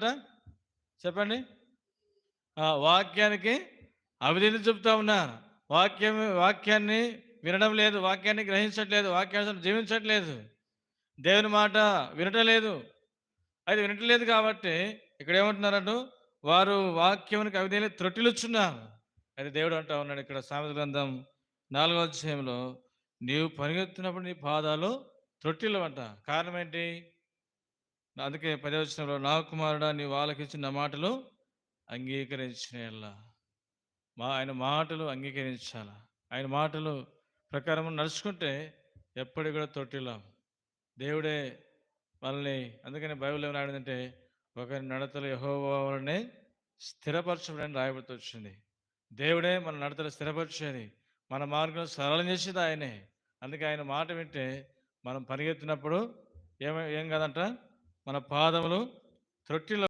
ఏమంట చెప్పండి? వాక్యానికి అవిధేయత చూపుతా ఉన్నారు. వాక్యాన్ని వినడం లేదు, వాక్యాన్ని గ్రహించట్లేదు, వాక్యానుసారం జీవించట్లేదు, దేవుని మాట వినటం లేదు. అయితే వినటం లేదు కాబట్టి ఇక్కడ ఏమంటున్నారంటూ వారు వాక్యమునికి అవిధేయులై త్రొట్టిలుచున్నారు. అయితే దేవుడు అంటా ఉన్నాడు ఇక్కడ సామెతల గ్రంథం 4వ అధ్యాయంలో, నీవు పరిగెత్తినప్పుడు నీ పాదాలు త్రొట్టిల్లవంట. కారణం ఏంటి? అందుకే 10వ వచనంలో, నా కుమారుడా నీవు ఆలకించి నా మాటలు అంగీకరించిన యెడల, ఆయన మాటలు అంగీకరించాల. ఆయన మాటలు ప్రకారం నడుచుకుంటే ఎప్పటికి కూడా తొట్టిల్లం. దేవుడే మనల్ని, అందుకని బైబిల్ ఏమని రాయడంటే, ఒకరి నడతలు యెహోవా వలనే స్థిరపరచబడని రాయబడుతూ వచ్చింది. దేవుడే మన నడతలు స్థిరపరిచేది, మన మార్గం సరళం చేసేది ఆయనే. అందుకే ఆయన మాట వింటే మనం పరిగెత్తినప్పుడు ఏం కాదంట, మన పాదములు త్రొట్టిల్ల